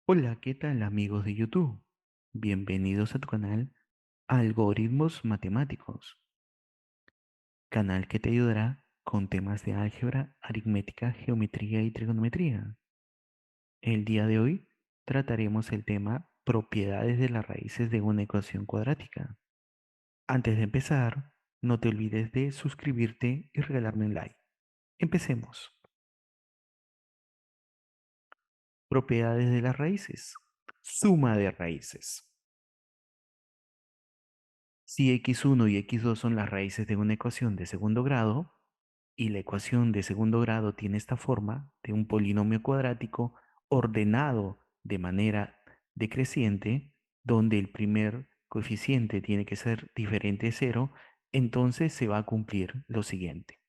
Hola, ¿qué tal amigos de YouTube? Bienvenidos a tu canal Algoritmos Matemáticos, canal que te ayudará con temas de álgebra, aritmética, geometría y trigonometría. El día de hoy trataremos el tema propiedades de las raíces de una ecuación cuadrática. Antes de empezar, no te olvides de suscribirte y regalarme un like. Empecemos. Propiedades de las raíces. Suma de raíces. Si x1 y x2 son las raíces de una ecuación de segundo grado, y la ecuación de segundo grado tiene esta forma de un polinomio cuadrático ordenado de manera decreciente, donde el primer coeficiente tiene que ser diferente de cero, entonces se va a cumplir lo siguiente,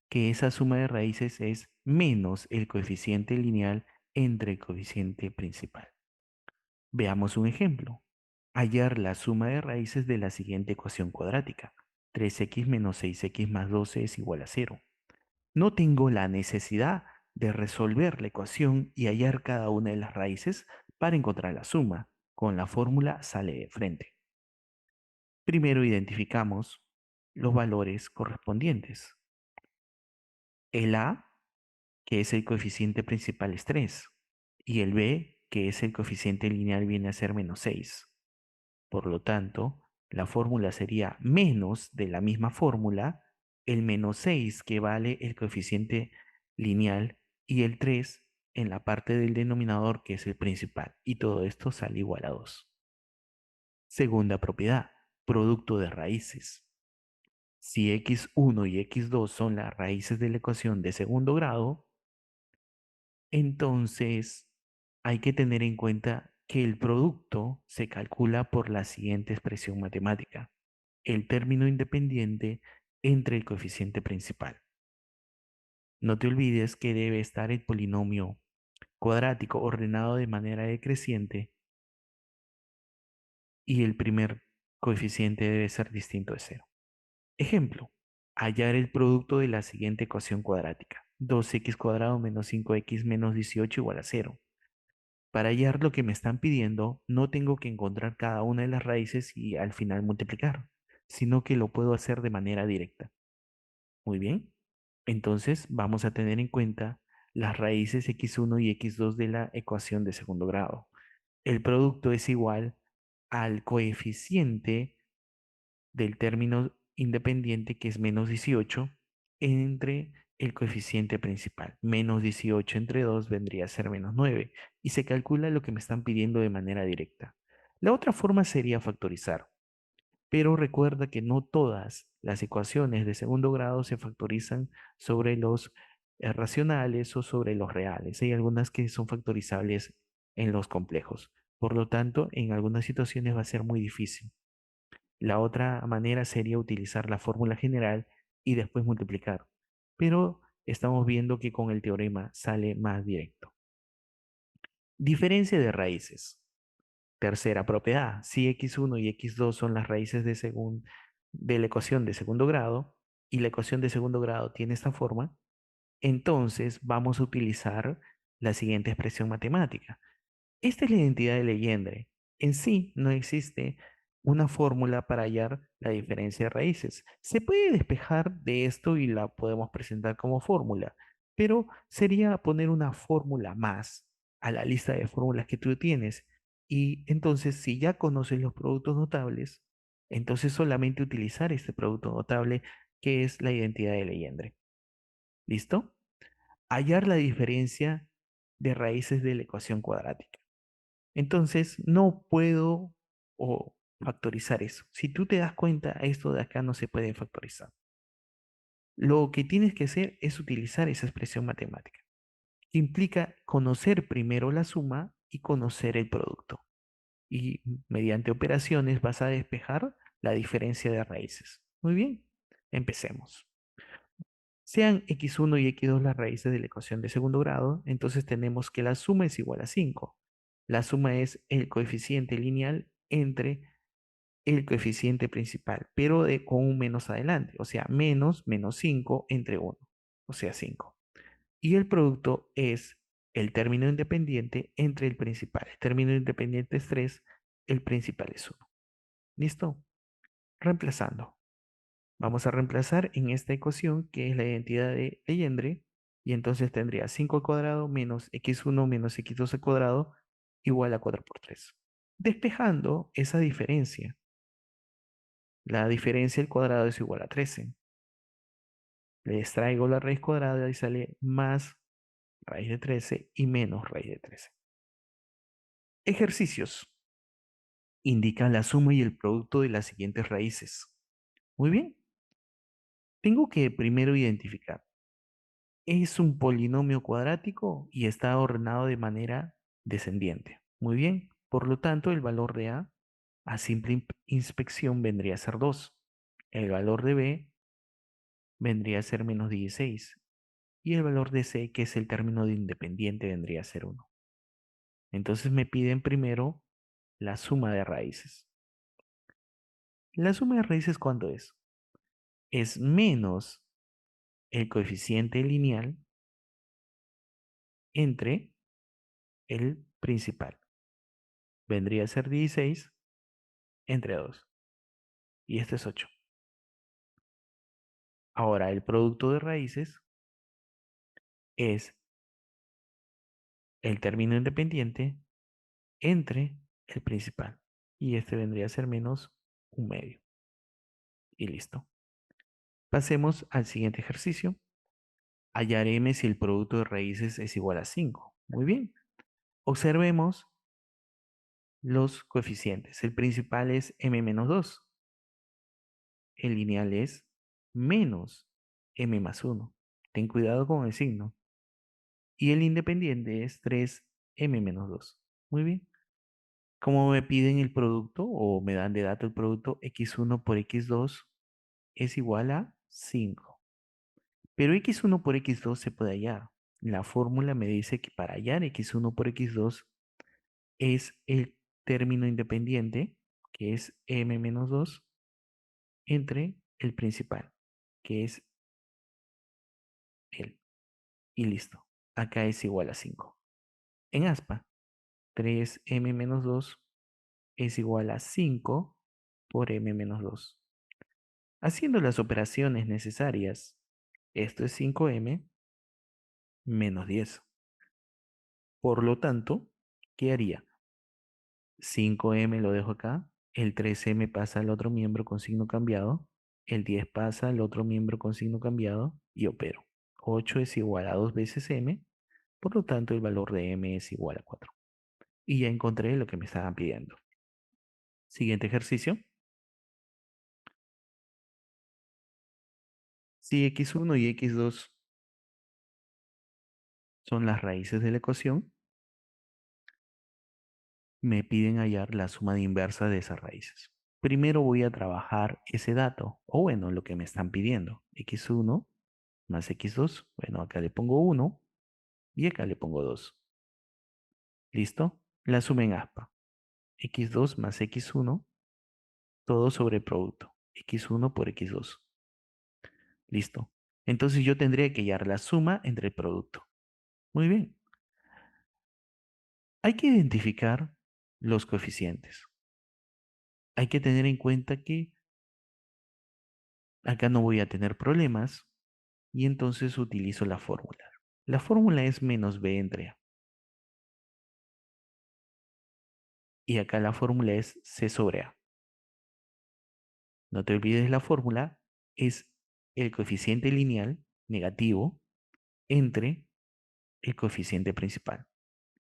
que esa suma de raíces es menos el coeficiente lineal entre el coeficiente principal. Veamos un ejemplo. Hallar la suma de raíces de la siguiente ecuación cuadrática. 3x menos 6x más 12 es igual a cero. No tengo la necesidad de resolver la ecuación y hallar cada una de las raíces para encontrar la suma. Con la fórmula sale de frente. Primero identificamos los valores correspondientes. El a, que es el coeficiente principal, es 3, y el b, que es el coeficiente lineal, viene a ser menos 6. Por lo tanto, la fórmula sería menos de la misma fórmula, el menos 6 que vale el coeficiente lineal y el 3 en la parte del denominador que es el principal. Y todo esto sale igual a 2. Segunda propiedad, producto de raíces. Si x1 y x2 son las raíces de la ecuación de segundo grado, entonces hay que tener en cuenta que el producto se calcula por la siguiente expresión matemática: el término independiente entre el coeficiente principal. No te olvides que debe estar el polinomio cuadrático ordenado de manera decreciente y el primer coeficiente debe ser distinto de cero. Ejemplo, hallar el producto de la siguiente ecuación cuadrática. 2x cuadrado menos 5x menos 18 igual a cero. Para hallar lo que me están pidiendo, no tengo que encontrar cada una de las raíces y al final multiplicar, sino que lo puedo hacer de manera directa. Muy bien. Entonces vamos a tener en cuenta las raíces x1 y x2 de la ecuación de segundo grado. El producto es igual al coeficiente del término independiente, que es menos 18, entre el coeficiente principal. Menos 18 entre 2 vendría a ser menos 9 y se calcula lo que me están pidiendo de manera directa. La otra forma sería factorizar, pero recuerda que no todas las ecuaciones de segundo grado se factorizan sobre los racionales o sobre los reales. Hay algunas que son factorizables en los complejos. Por lo tanto, en algunas situaciones va a ser muy difícil. La otra manera sería utilizar la fórmula general y después multiplicar. Pero estamos viendo que con el teorema sale más directo. Diferencia de raíces. Tercera propiedad. Si x1 y x2 son las raíces de la ecuación de segundo grado y la ecuación de segundo grado tiene esta forma, entonces vamos a utilizar la siguiente expresión matemática. Esta es la identidad de Legendre. En sí no existe una fórmula para hallar la diferencia de raíces. Se puede despejar de esto y la podemos presentar como fórmula, pero sería poner una fórmula más a la lista de fórmulas que tú tienes. Y entonces, si ya conoces los productos notables, entonces solamente utilizar este producto notable que es la identidad de Legendre. ¿Listo? Hallar la diferencia de raíces de la ecuación cuadrática. Entonces, no puedo factorizar eso. Si tú te das cuenta, esto de acá no se puede factorizar. Lo que tienes que hacer es utilizar esa expresión matemática, que implica conocer primero la suma y conocer el producto. Y mediante operaciones vas a despejar la diferencia de raíces. Muy bien, empecemos. Sean x1 y x2 las raíces de la ecuación de segundo grado, entonces tenemos que la suma es igual a 5. La suma es el coeficiente lineal entre el coeficiente principal, pero con un menos adelante, o sea, menos 5 entre 1, o sea, 5. Y el producto es el término independiente entre el principal. El término independiente es 3, el principal es 1. ¿Listo? Reemplazando. Vamos a reemplazar en esta ecuación que es la identidad de Legendre y entonces tendría 5 al cuadrado menos x1 menos x2 al cuadrado igual a 4 por 3. Despejando esa diferencia, la diferencia al cuadrado es igual a 13. Le extraigo la raíz cuadrada y sale más raíz de 13 y menos raíz de 13. Ejercicios. Indica la suma y el producto de las siguientes raíces. Muy bien. Tengo que primero identificar. Es un polinomio cuadrático y está ordenado de manera descendiente. Muy bien. Por lo tanto, el valor de a simple inspección vendría a ser 2. El valor de B vendría a ser menos 16. Y el valor de C, que es el término de independiente, vendría a ser 1. Entonces me piden primero la suma de raíces. ¿La suma de raíces cuánto es? Es menos el coeficiente lineal entre el principal. Vendría a ser 16 entre 2. Y este es 8. Ahora, el producto de raíces es el término independiente entre el principal. Y este vendría a ser menos un medio. Y listo. Pasemos al siguiente ejercicio. Hallaremos si el producto de raíces es igual a 5. Muy bien. Observemos los coeficientes. El principal es m menos 2. El lineal es menos m más 1. Ten cuidado con el signo. Y el independiente es 3m menos 2. Muy bien. Como me piden el producto o me dan de dato el producto, x1 por x2 es igual a 5. Pero x1 por x2 se puede hallar. La fórmula me dice que para hallar x1 por x2 es el término independiente, que es m menos 2, entre el principal, que es él. Y listo. Acá es igual a 5. En aspa, 3m menos 2 es igual a 5 por m menos 2. Haciendo las operaciones necesarias, esto es 5m menos 10. Por lo tanto, ¿qué haría? 5m lo dejo acá, el 3m pasa al otro miembro con signo cambiado, el 10 pasa al otro miembro con signo cambiado y opero. 8 es igual a 2 veces m, por lo tanto el valor de m es igual a 4. Y ya encontré lo que me estaban pidiendo. Siguiente ejercicio. Si x1 y x2 son las raíces de la ecuación, me piden hallar la suma de inversa de esas raíces. Primero voy a trabajar ese dato, o bueno, lo que me están pidiendo. x1 más x2, bueno, acá le pongo 1 y acá le pongo 2. ¿Listo? La suma en aspa. x2 más x1, todo sobre el producto. x1 por x2. ¿Listo? Entonces yo tendría que hallar la suma entre el producto. Muy bien. Hay que identificar los coeficientes. Hay que tener en cuenta que acá no voy a tener problemas y entonces utilizo la fórmula. La fórmula es menos b entre a. Y acá la fórmula es c sobre a. No te olvides, la fórmula es el coeficiente lineal negativo entre el coeficiente principal.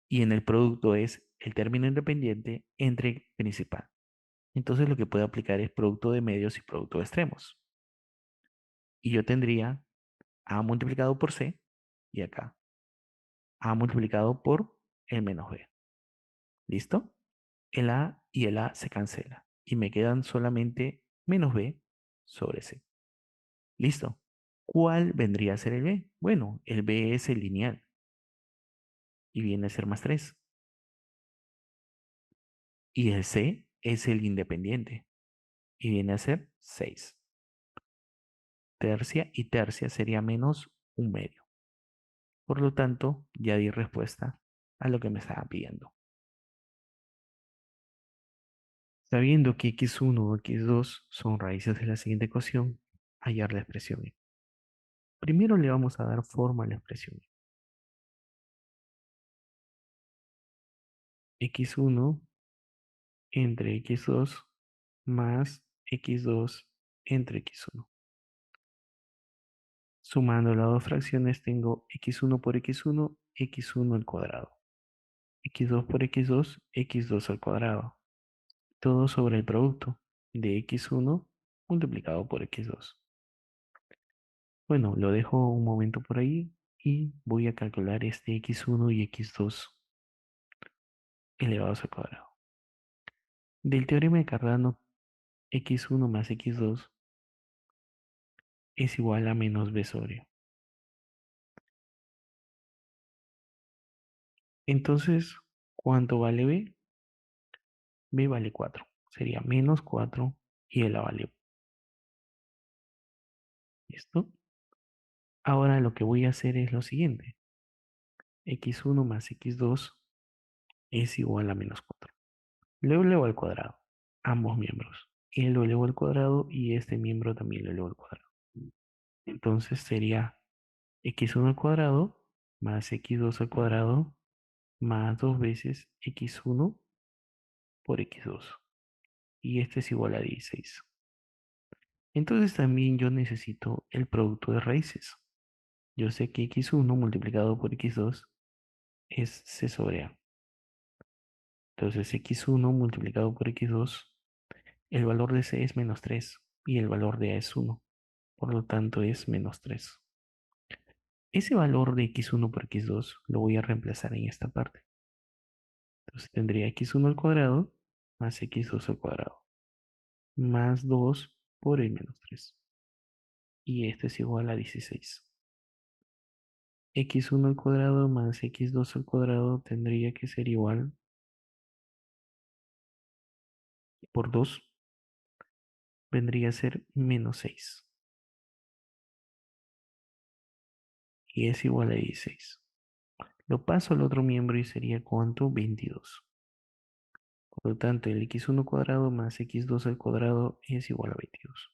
Y en el producto es el término independiente entre principal. Entonces lo que puedo aplicar es producto de medios y producto de extremos. Y yo tendría a multiplicado por c y acá a multiplicado por el menos b. ¿Listo? El a y el a se cancela y me quedan solamente menos b sobre c. ¿Listo? ¿Cuál vendría a ser el b? Bueno, el b es el lineal y viene a ser más 3. Y el c es el independiente y viene a ser 6. Tercia y tercia sería menos un medio. Por lo tanto, ya di respuesta a lo que me estaba pidiendo. Sabiendo que x1 o x2 son raíces de la siguiente ecuación, hallar la expresión y. Primero le vamos a dar forma a la expresión. X1 entre x2 más x2 entre x1. Sumando las dos fracciones tengo x1 por x1, x1 al cuadrado. X2 por x2, x2 al cuadrado. Todo sobre el producto de x1 multiplicado por x2. Bueno, lo dejo un momento por ahí y voy a calcular este x1 y x2 elevados al cuadrado. Del teorema de Cardano, x1 más x2 es igual a menos b sobre. Entonces, ¿cuánto vale b? B vale 4. Sería menos 4 y el a vale. ¿Listo? Ahora lo que voy a hacer es lo siguiente. X1 más x2 es igual a menos 4. Lo elevo al cuadrado, ambos miembros. Y lo elevo al cuadrado y este miembro también lo elevo al cuadrado. Entonces sería x1 al cuadrado más x2 al cuadrado más 2 veces x1 por x2. Y este es igual a 16. Entonces también yo necesito el producto de raíces. Yo sé que x1 multiplicado por x2 es c sobre a. Entonces x1 multiplicado por x2, el valor de c es menos 3 y el valor de a es 1. Por lo tanto es menos 3. Ese valor de x1 por x2 lo voy a reemplazar en esta parte. Entonces tendría x1 al cuadrado más x2 al cuadrado más 2 por el menos 3. Y este es igual a 16. X1 al cuadrado más x2 al cuadrado tendría que ser igual por 2, vendría a ser menos 6. Y es igual a 16. Lo paso al otro miembro y sería ¿cuánto? 22. Por lo tanto, el x1 cuadrado más x2 al cuadrado es igual a 22.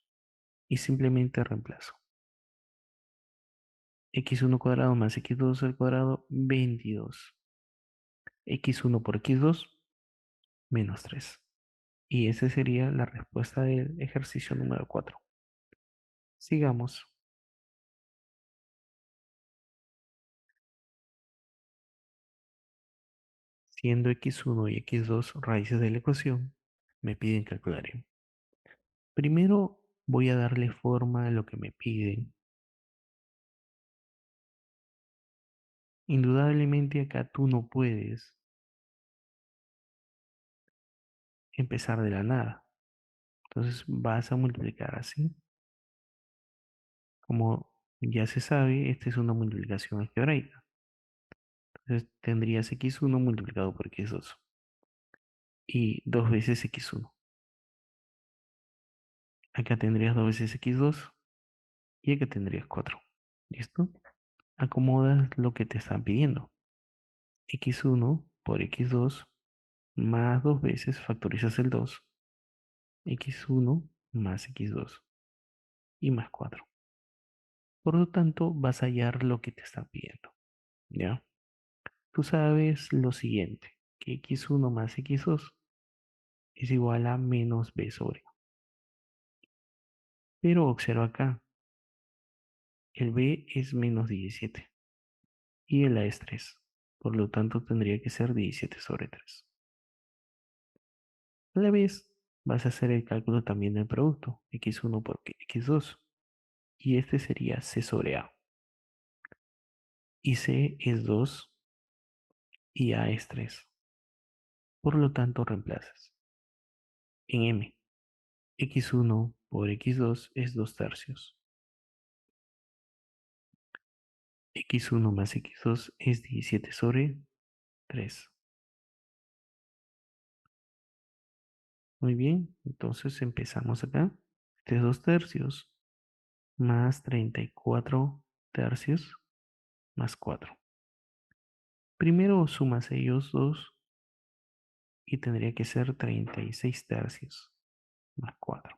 Y simplemente reemplazo. X1 cuadrado más x2 al cuadrado, 22. X1 por x2, menos 3. Y esa sería la respuesta del ejercicio número 4. Sigamos. Siendo x1 y x2 raíces de la ecuación, me piden calcular m. Primero voy a darle forma a lo que me piden. Indudablemente acá tú no puedes empezar de la nada. Entonces vas a multiplicar así. Como ya se sabe, esta es una multiplicación algebraica. Entonces tendrías x1 multiplicado por x2 y 2 veces x1. Acá tendrías 2 veces x2 y acá tendrías 4. ¿Listo? Acomodas lo que te están pidiendo. X1 por x2 más 2 veces factorizas el 2, x1 más x2 y más 4. Por lo tanto, vas a hallar lo que te están pidiendo. ¿Ya? Tú sabes lo siguiente, que x1 más x2 es igual a menos b sobre a. Pero observa acá, el b es menos 17 y el a es 3. Por lo tanto, tendría que ser 17 sobre 3. A la vez, vas a hacer el cálculo también del producto, x1 por x2. Y este sería c sobre a. Y c es 2 y a es 3. Por lo tanto, reemplazas. En m, x1 por x2 es 2 tercios. X1 más x2 es 17 sobre 3. Muy bien, entonces empezamos acá. Este es 2 tercios más 34 tercios más 4. Primero sumas ellos dos y tendría que ser 36 tercios más 4.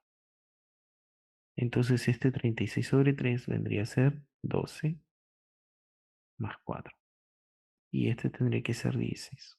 Entonces este 36 sobre 3 vendría a ser 12 más 4. Y este tendría que ser 16.